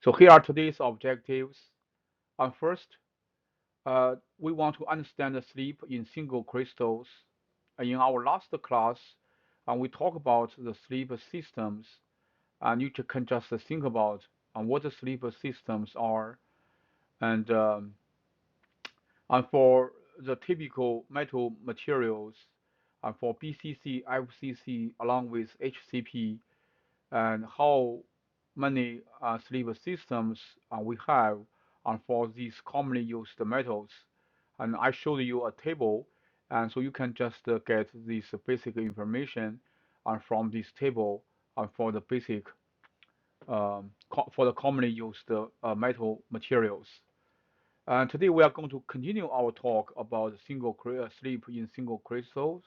So here are today's objectives. First, we want to understand the sleep in single crystals. In our last class, we talk about the sleep systems, and you can just think about what the sleep systems are, and for the typical metal materials, for BCC, FCC, along with HCP, and how many sleep systems we have for these commonly used metals. And I showed you a table, and so you can just get this basic information from this table for the basic for the commonly used metal materials. And today we are going to continue our talk about sleep in single crystals,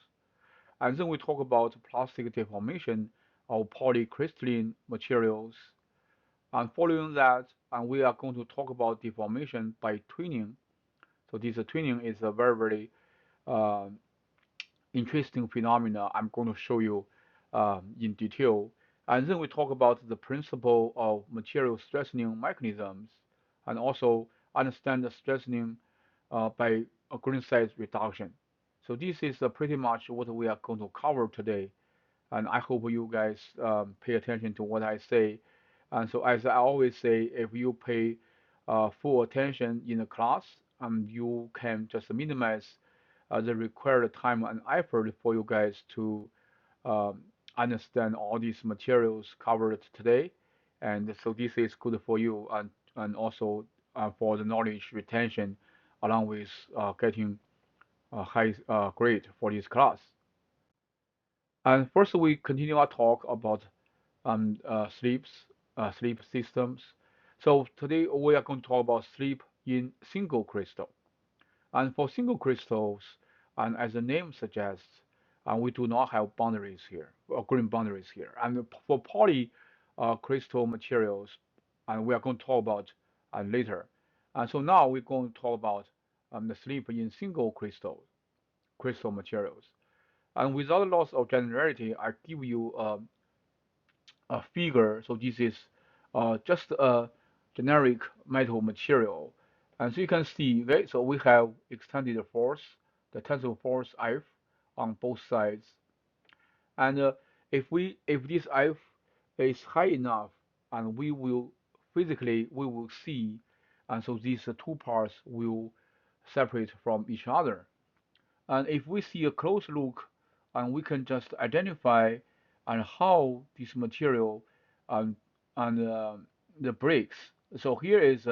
and then we talk about plastic deformation of polycrystalline materials. And following that, we are going to talk about deformation by twinning. So this twinning is a very uh, interesting phenomena I'm going to show you in detail. And then we talk about the principle of material strengthening mechanisms and also understand the strengthening by a grain size reduction. So this is pretty much what we are going to cover today. And I hope you guys pay attention to what I say. And so as I always say, if you pay full attention in the class, you can just minimize the required time and effort for you guys to um, understand all these materials covered today. And so this is good for you and also for the knowledge retention along with getting a high grade for this class. And first we continue our talk about sleep systems. So today we are going to talk about sleep in single crystal. And for single crystals, and as the name suggests, we do not have boundaries here, or green boundaries here. And for poly crystal materials, and we are going to talk about later. And so now we're going to talk about the sleep in single crystal materials. And without loss of generality, I give you a figure. So this is just a generic metal material. And so you can see, okay, so we have extended force, the tensile force F on both sides. And if this F is high enough, and we will see, and so these two parts will separate from each other. And if we see a close look, and we can just identify and how this material um, and the breaks. So here is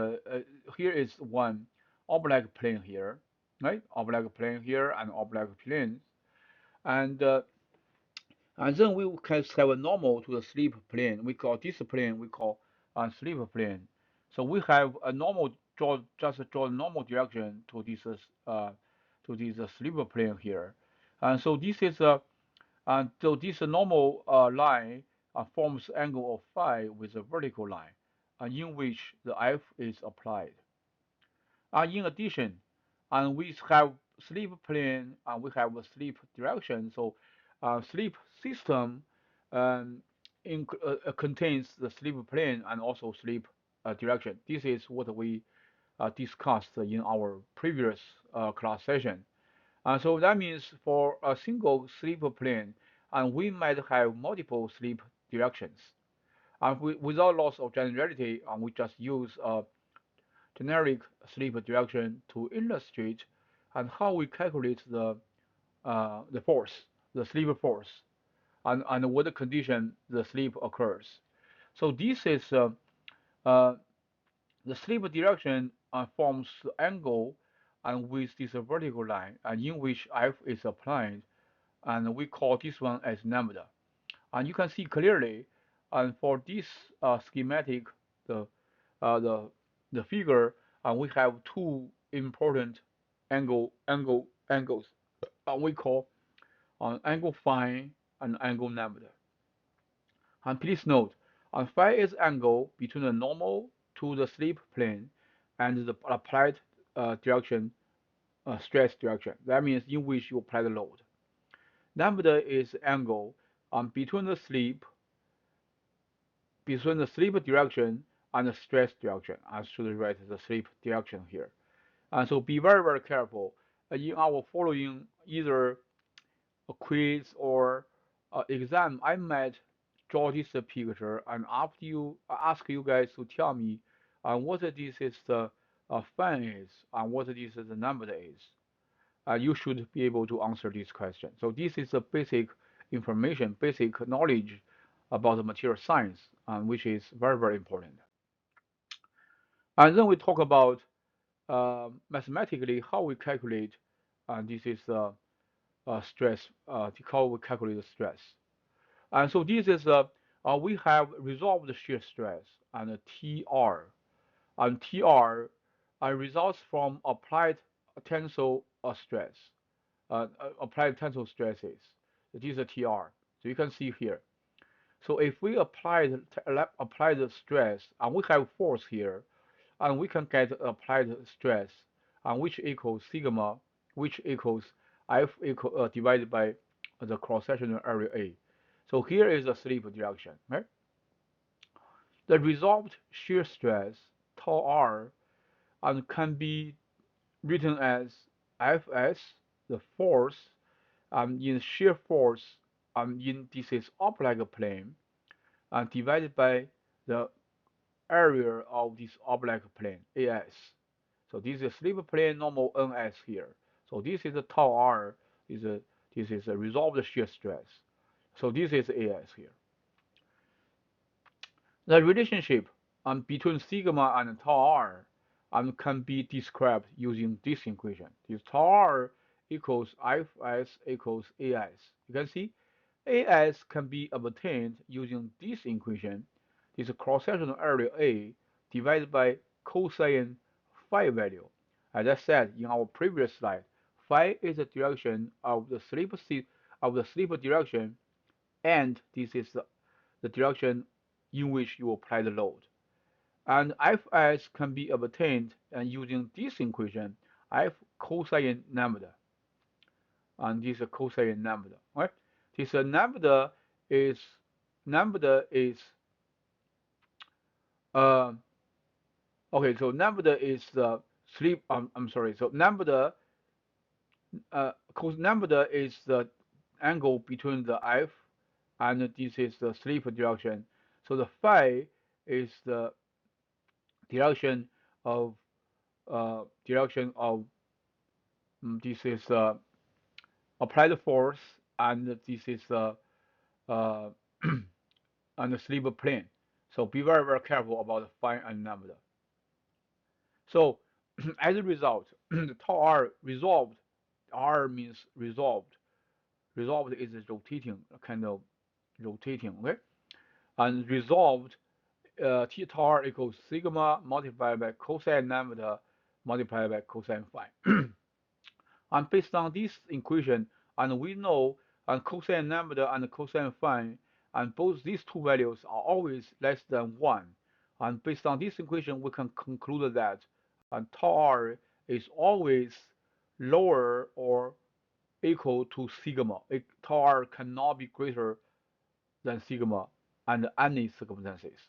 one oblique plane here, right? Oblique plane here and oblique plane, and and then we can have a normal to the sleep plane. We call this plane we call sleep plane. So we have a normal just draw normal direction to this sleep plane here. And so this is a so this normal line forms angle of phi with a vertical line, in which the F is applied. In addition, we have sleep plane and we have a sleep direction. So sleep system um, contains the sleep plane and also sleep direction. This is what we discussed in our previous class session. So that means for a single sleep plane, and we might have multiple sleep directions. Without loss of generality, we just use a generic sleep direction to illustrate and how we calculate the force, the sleep force, and what condition the sleep occurs. So this is uh, the sleep direction forms the angle and with this vertical line in which F is applied, and we call this one as lambda. And you can see clearly, and for this schematic, the uh, the the figure, we have two important angles, we call angle phi and angle lambda. And please note, phi is angle between the normal to the sleep plane and the applied direction, stress direction. That means in which you apply the load. Lambda is angle between the sleep direction and the stress direction. I should write the sleep direction here. And so be very, very careful. In our following either a quiz or exam, I might draw this picture and after you ask you guys to tell me what this is the fan is and what this is the number is. You should be able to answer this question. So this is the basic information, basic knowledge about the material science, which is very, very important. And then we talk about mathematically how we calculate, and this is stress, how we calculate the stress. And so this is we have resolved the shear stress and TR, and TR results from applied tensile stress, applied tensile stresses. This is a TR. So you can see here. So if we apply the stress, and we have force here, and we can get applied stress, and which equals sigma, which equals divided by the cross-sectional area A. So here is the slip direction, right? The resolved shear stress tau r and can be written as Fs, the force, in shear force in this is oblique plane, and divided by the area of this oblique plane, As. So this is slip plane normal Ns here. So this is the tau r, is a, this is a resolved shear stress. So this is As here. The relationship between sigma and tau r can be described using this equation. This tau r equals Fs equals As. You can see As can be obtained using this equation. This cross-sectional area A divided by cosine phi value. As I said in our previous slide, phi is the direction of the slip direction, and this is the direction in which you apply the load. And Fs can be obtained using this equation, F cosine lambda, and this is cosine lambda, right? This is lambda is uh, okay. So lambda is the sleep. I'm sorry. So lambda is the angle between the F and this is the sleep direction. So the phi is the direction of direction of this is applied force, and this is uh, on the sleep plane. So be very, very careful about the phi and lambda. So as a result, the tau r resolved. R means resolved. Resolved is rotating, kind of rotating, okay? And resolved, T tau r equals sigma multiplied by cosine lambda multiplied by cosine phi. And based on this equation, and we know cosine lambda and cosine phi, and both these two values are always less than 1. And based on this equation, we can conclude that tau r is always lower or equal to sigma. Tau r cannot be greater than sigma under any circumstances.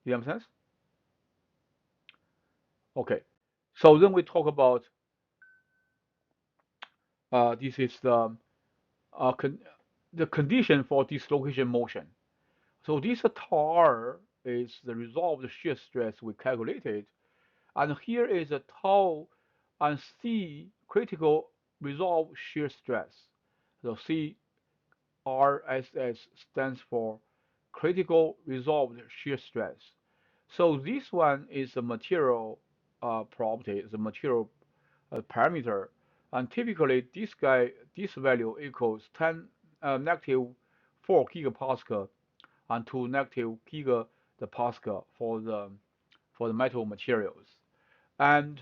You understand? Okay. So then we talk about this is uh, con the condition for dislocation motion. So this tau r is the resolved shear stress we calculated, and here is a tau and C critical resolved shear stress. So CRSS stands for critical resolved shear stress. So this one is the material property, the material parameter, and typically this value equals 10 negative 4 gigapascal and to negative giga the pascal for the metal materials. And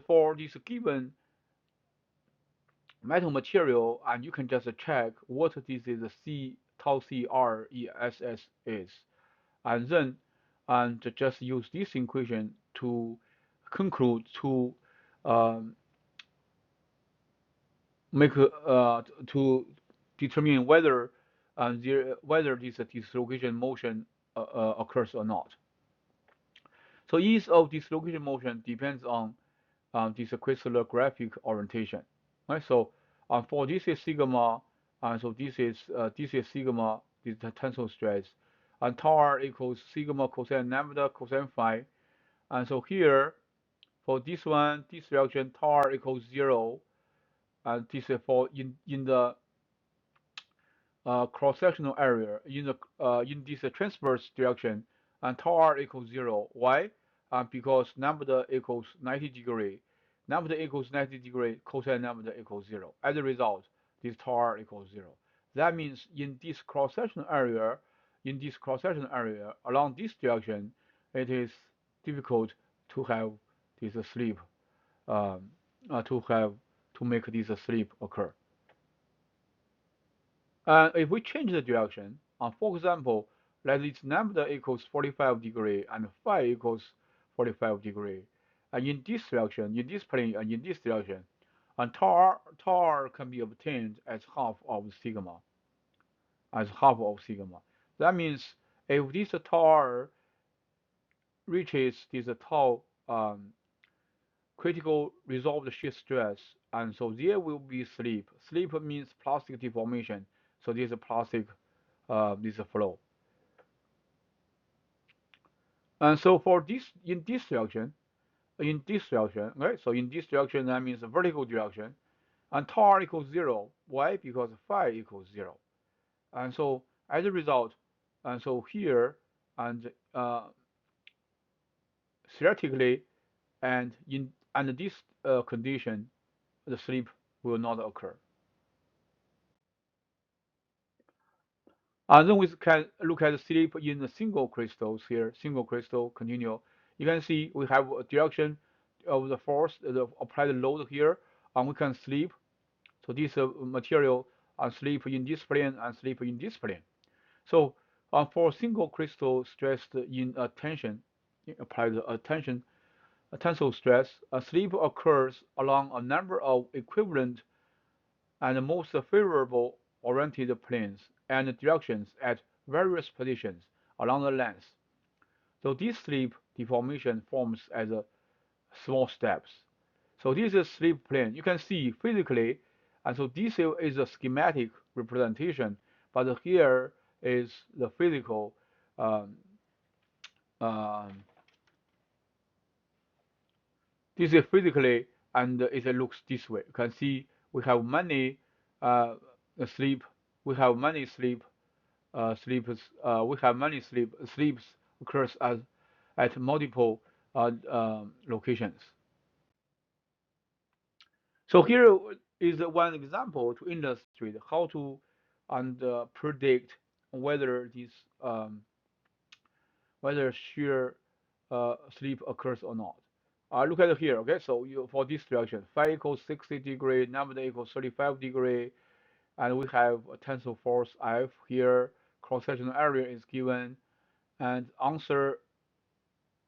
for this given metal material, and you can just check what this is the C tau C R E S S is, and then just use this equation to conclude to um, make to determine whether this dislocation motion occurs or not. So ease of dislocation motion depends on this crystallographic orientation. Right? So for this is sigma, and so this is sigma, this is the tensile stress, and tau r equals sigma cosine lambda cosine phi, and so here for this one, this reaction tau r equals 0, and this is for in the cross-sectional area in this transverse direction, and tau r equals 0. Why? Because lambda equals 90 degree. Lambda equals 90 degree, cosine lambda equals 0. As a result, this tau r equals 0. That means in this cross-sectional area along this direction, it is difficult to have this slip, um, to have to make this slip occur. If we change the direction, for example, let its lambda equals 45 degree and phi equals 45 degree, and in this direction, in this plane, and in this direction, and tau r can be obtained as half of sigma, as half of sigma. That means if this tau r reaches this tau critical resolved shear stress, and so there will be slip. Slip means plastic deformation. So this is plastic, this is flow. And so for this, in this direction, right? So in this direction, that means the vertical direction, and tau r equals 0. Why? Because phi equals 0. And so as a result, and so here, and theoretically, and in under this condition, the slip will not occur. And then we can look at the slip in the single crystals here, single crystal continual. You can see we have a direction of the force, the applied load here, and we can slip. So this material slip in this plane and slip in this plane. So for single crystal stressed in tension, applied tension, tensile stress, a slip occurs along a number of equivalent and most favorable oriented planes and directions at various positions along the length. So this slip deformation forms as a small steps. So this is slip plane. You can see physically, and so this is a schematic representation, but here is the physical. Um, um, this is physically, and it looks this way. You can see we have many slip. We have many slip sleeps. We have many sleeps occurs at multiple locations. So here is one example to illustrate how to and predict whether this whether shear sleep occurs or not. Look at it here. Okay, so you for this direction, phi equals 60 degree, lambda equals 35 degree, and we have a tensile force F here. Cross-sectional area is given, and answer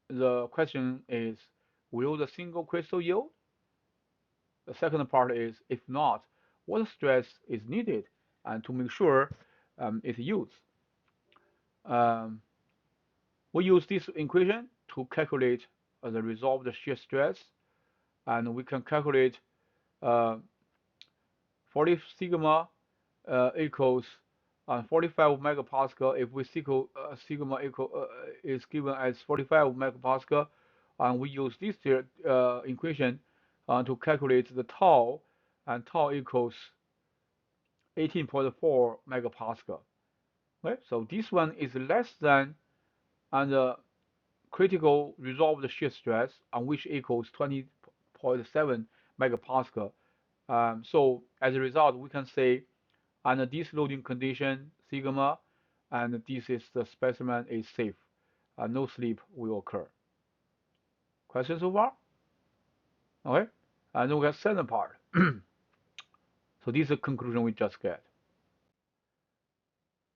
the question is, will the single crystal yield? The second part is, if not, what stress is needed and to make sure it yields? Um, we use this equation to calculate the resolved shear stress, and we can calculate uh, 40 sigma equals 45 megapascal. If we sigma is given as 45 megapascal, and we use this equation to calculate the tau, and tau equals 18.4 megapascal. Right? So this one is less than and critical resolved shear stress, on which equals 20.7 megapascal. So as a result, we can say under this loading condition, sigma, and this is the specimen is safe. No slip will occur. Question so far? Okay. And then we have second part. So this is the conclusion we just get.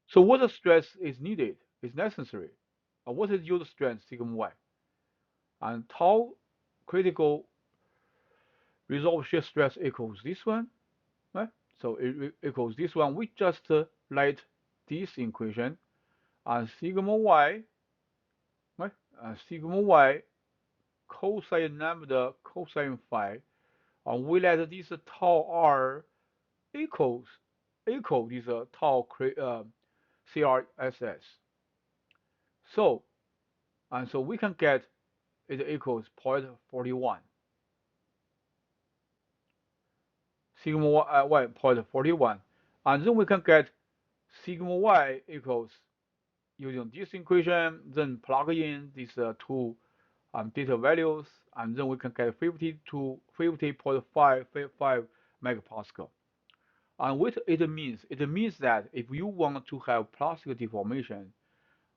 So what the stress is needed, is necessary. What is yield strength sigma y? And tau critical resolved shear stress equals this one, right? So it equals this one. We just write this equation and sigma y, right? Sigma y cosine lambda cosine phi, and we let this tau r equals equal this tau CRSS. So so we can get it equals 0.41 sigma y 0.41, and then we can get sigma y equals using this equation, then plug in these two data values, and then we can get 50 to 50.555 megapascal. And what it means? It means that if you want to have plastic deformation,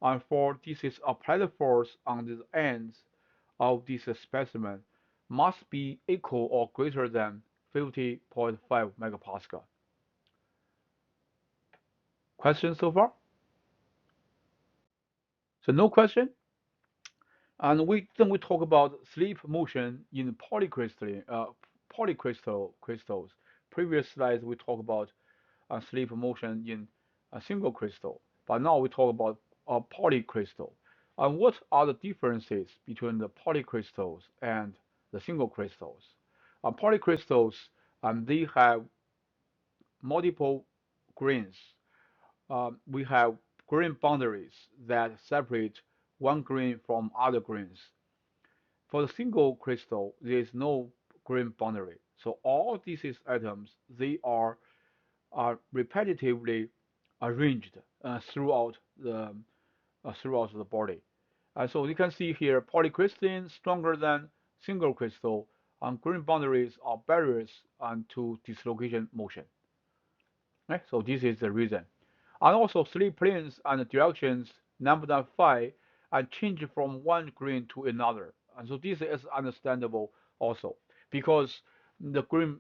and for this is applied force on the ends of this specimen must be equal or greater than 50.5 megapascal. Question so far? So no question? And we talk about slip motion in polycrystal crystals. Previous slides we talk about slip motion in a single crystal, but now we talk about a polycrystal. And what are the differences between the polycrystals and the single crystals? Polycrystals, they have multiple grains. We have grain boundaries that separate one grain from other grains. For the single crystal, there is no grain boundary. So all these atoms, they are repetitively arranged throughout the body. So you can see here polycrystalline stronger than single crystal, and grain boundaries are barriers to dislocation motion. Right? So this is the reason. And also slip planes and directions lambda phi and change from one grain to another. And so this is understandable also because the grain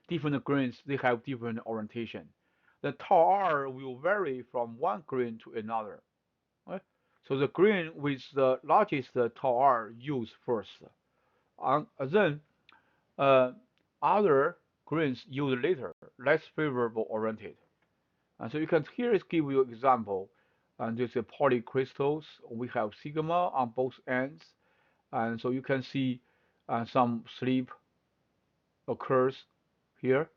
different grains they have different orientation. The tau r will vary from one grain to another. Right? So the grain with the largest tau r use first, and then uh, other grains used later, less favorable oriented. And so you can here is give you example. And this is polycrystals. We have sigma on both ends, and so you can see some slip occurs here.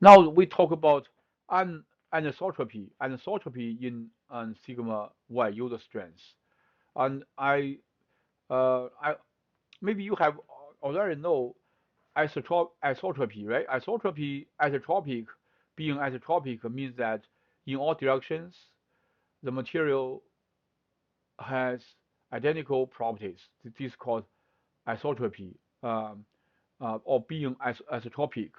Now we talk about anisotropy. Anisotropy in sigma y user strengths. And I maybe you have already know isotropy, right? Being isotropic means that in all directions the material has identical properties. This is called isotropy, or being isotropic.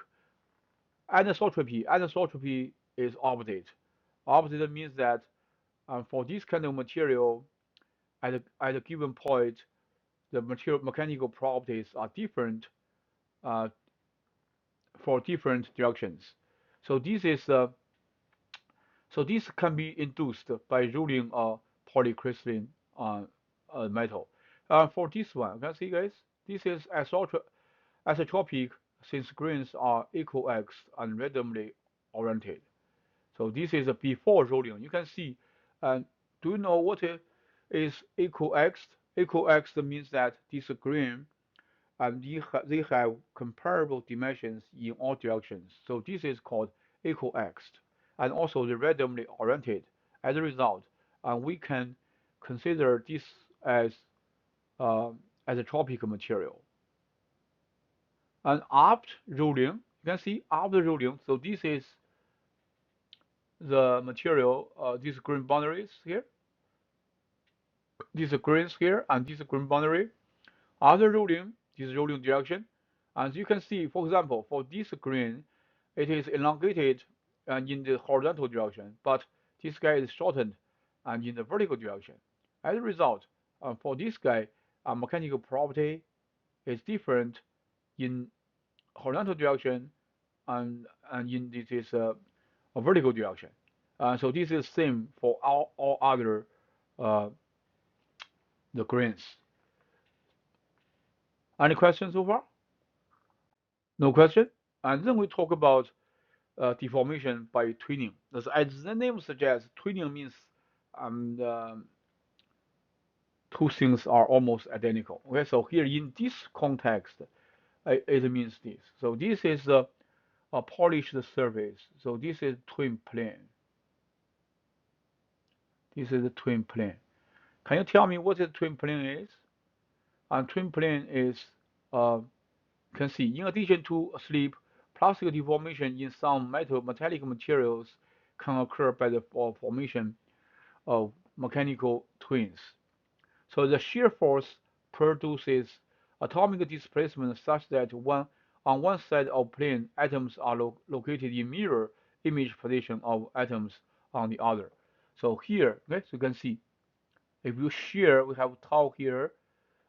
Anisotropy is opposite. Opposite means that for this kind of material, at a given point, the material mechanical properties are different uh, for different directions. So this is this can be induced by ruling a polycrystalline uh, metal. For this one, you can see guys, this is isotropic since grains are equal X and randomly oriented. So this is a before ruling. You can see, do you know what is equal X? Equal X means that this grain and they have comparable dimensions in all directions. So this is called equal X, and also the randomly oriented. As a result, we can consider this as uh, as a tropical material. And after ruling, you can see after ruling. So this is the material. These green boundaries here. These grains here, and this green boundary. After ruling, this ruling direction. As you can see, for example, for this grain, it is elongated and in the horizontal direction, but this guy is shortened and in the vertical direction. As a result, for this guy, a mechanical property is different in horizontal direction and in this is a vertical direction. So this is same for all other uh, the grains. Any questions so far? No question? And then we talk about deformation by twinning. As the name suggests, twinning means and two things are almost identical. Okay, so here in this context, it means this. So this is a polished surface. So this is twin plane. This is the twin plane. Can you tell me what the twin plane is? And twin plane is, uh, can see, in addition to slip, plastic deformation in some metallic materials can occur by the formation of mechanical twins. So the shear force produces atomic displacement such that on one side of plane, atoms are located in mirror image position of atoms on the other. So here, okay, so you can see, if you shear, we have tau here,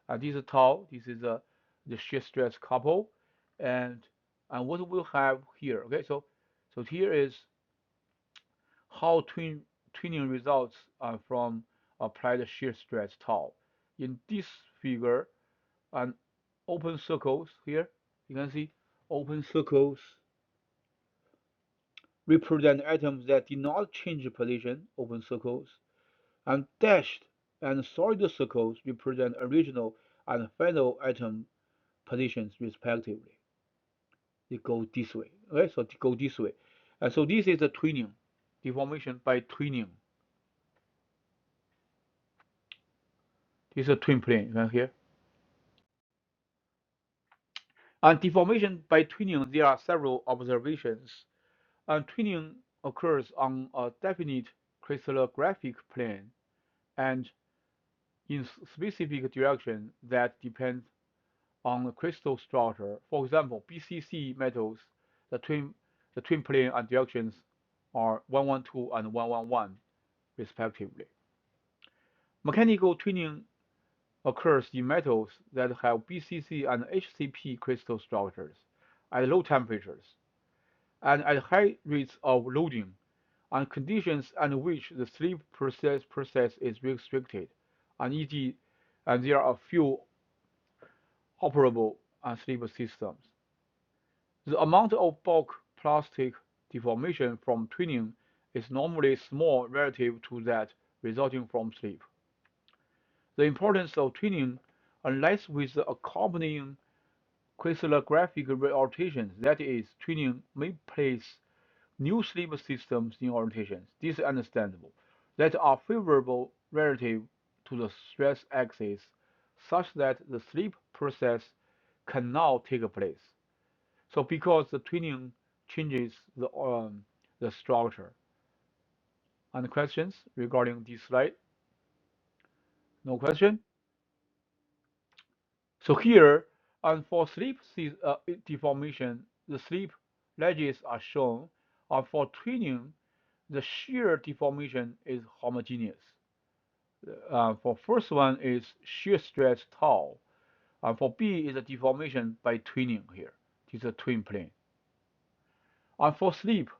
and this is tau, this is the shear stress couple, and what we'll have here, okay, so here is how twinning results from applied shear stress tau. In this figure, and open circles here, you can see open circles represent atoms that did not change position, open circles, and dashed and solid circles represent original and final atom positions respectively. They go this way, okay? So they go this way, and so this is the twinning, deformation by twinning. This is a twin plane, right here. And deformation by twinning, there are several observations. And twinning occurs on a definite crystallographic plane and in specific direction that depend on the crystal structure. For example, BCC metals, the twin plane and directions are 112 and 111 respectively. Mechanical twinning occurs in metals that have BCC and HCP crystal structures at low temperatures and at high rates of loading and conditions under which the sleep process is restricted, and e.g., and there are a few operable sleep systems. The amount of bulk plastic deformation from twinning is normally small relative to that resulting from sleep. The importance of twinning lies with the accompanying crystallographic reorientations, that is, twinning may place new sleep systems in orientations, this is understandable, that are favorable relative to the stress axis, such that the sleep process can now take place. So because the twinning changes the structure. And questions regarding this slide? No question? So here, and for sleep deformation, the sleep ledges are shown. And for twinning, the shear deformation is homogeneous. For first one is shear stress tau, and for B is a deformation by twinning here. This is a twin plane. And for sleep,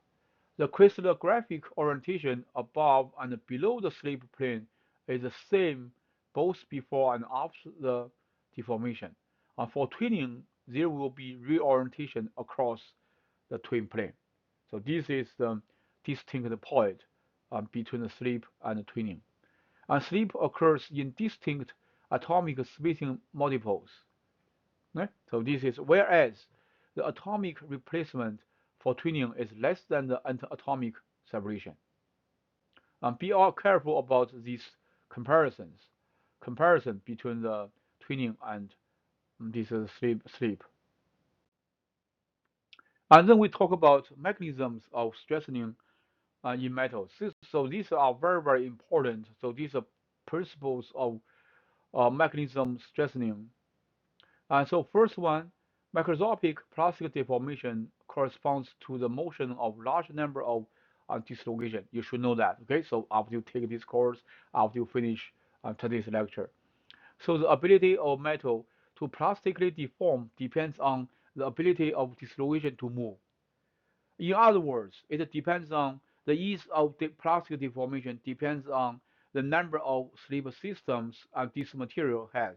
the crystallographic orientation above and below the sleep plane is the same both before and after the deformation. And for twinning, there will be reorientation across the twin plane. So this is the distinct point between the sleep and the twinning. And sleep occurs in distinct atomic spacing multiples. Right? So this is whereas the atomic replacement for twinning is less than the atomic separation. Be all careful about these comparison between the twinning and this sleep. And then we talk about mechanisms of strengthening in metals. So these are very, very important. So these are principles of mechanism strengthening. And so first one, macroscopic plastic deformation corresponds to the motion of large number of dislocation. You should know that. Okay, so after you take this course, after you finish today's lecture. So the ability of metal to plastically deform depends on the ability of dislocation to move. In other words, it depends on the ease of the plastic deformation depends on the number of slip systems this material has.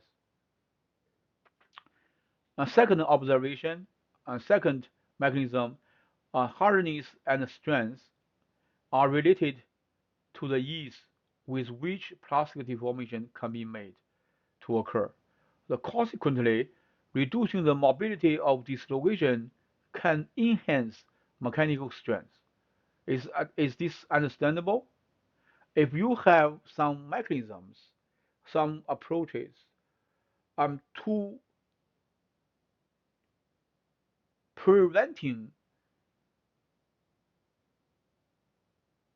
A second observation, a second mechanism, hardness and strength are related to the ease with which plastic deformation can be made to occur. Consequently, reducing the mobility of dislocation can enhance mechanical strength. Is this understandable? If you have some mechanisms, some approaches to preventing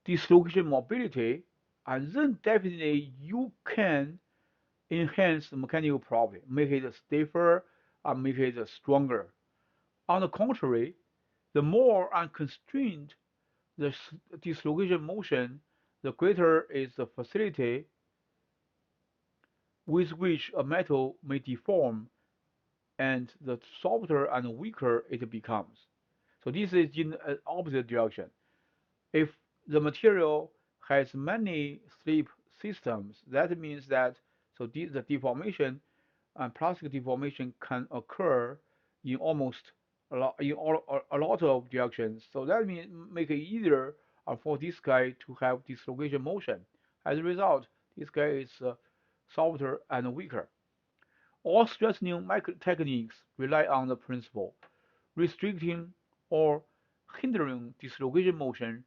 dislocation mobility, and then definitely you can enhance the mechanical property, make it stiffer and make it stronger. On the contrary, the more unconstrained the dislocation motion, the greater is the facility with which a metal may deform, and the softer and weaker it becomes. So this is in an opposite direction. If the material has many slip systems, that means that the deformation and plastic deformation can occur in almost a lot of directions. So that means make it easier for this guy to have dislocation motion. As a result, this guy is softer and weaker. All strengthening techniques rely on the principle restricting or hindering dislocation motion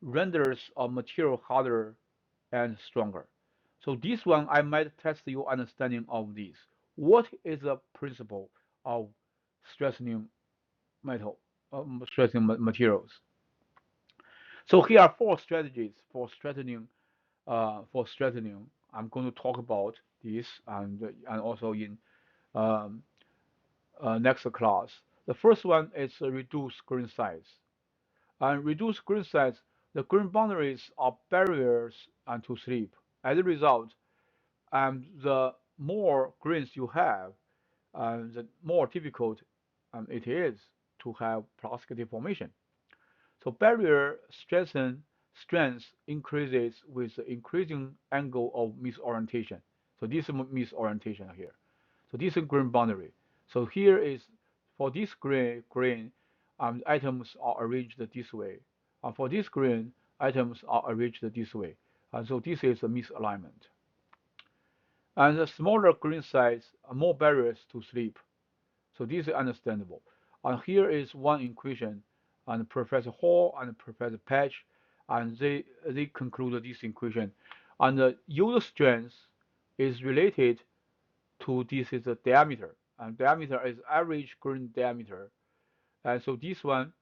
renders a material harder and stronger. So this one I might test your understanding of this. What is the principle of strengthening metal, strengthening materials? So here are four strategies for strengthening. I'm going to talk about this and also in um, next class. The first one is reduce grain size. And reduce grain size, the grain boundaries are barriers and to sleep. As a result, the more grains you have, the more difficult it is to have plastic deformation. So barrier strength increases with the increasing angle of misorientation. So this is misorientation here. So this is grain boundary. So here is for this grain, items are arranged this way. And for this grain, items are arranged this way. And so this is a misalignment. And the smaller grain size are more barriers to sleep. So this is understandable. And here is one equation, and Professor Hall and Professor Patch, and they conclude this equation. And the yield strength is related to this is the diameter, and diameter is average grain diameter. And so this one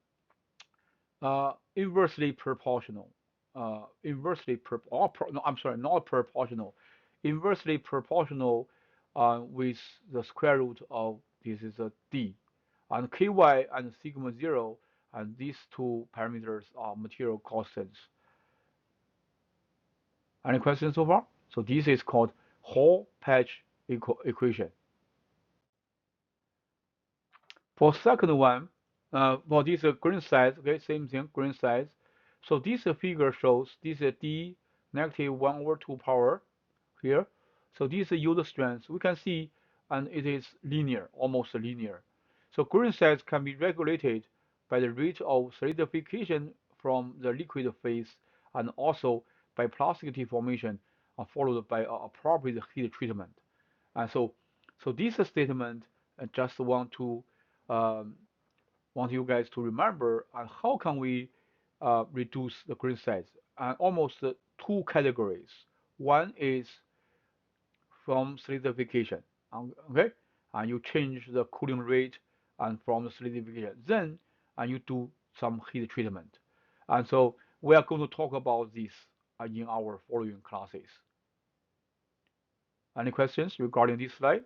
inversely proportional, no, I'm sorry, not proportional, inversely proportional with the square root of this is a d, and ky and sigma 0, and these two parameters are material constants. Any questions so far? So this is called Hall-Patch equation. For second one, for this green size, okay, same thing, green size. So this figure shows this d negative 1 over 2 power here. So this yield strength, we can see, and it is linear, almost linear. So green size can be regulated by the rate of solidification from the liquid phase and also by plastic deformation followed by appropriate heat treatment. And so this statement just um, want you guys to remember how can we reduce the grain size? Almost two categories. One is from solidification, okay, and you change the cooling rate and from the solidification. Then you do some heat treatment. And so we are going to talk about this in our following classes. Any questions regarding this slide?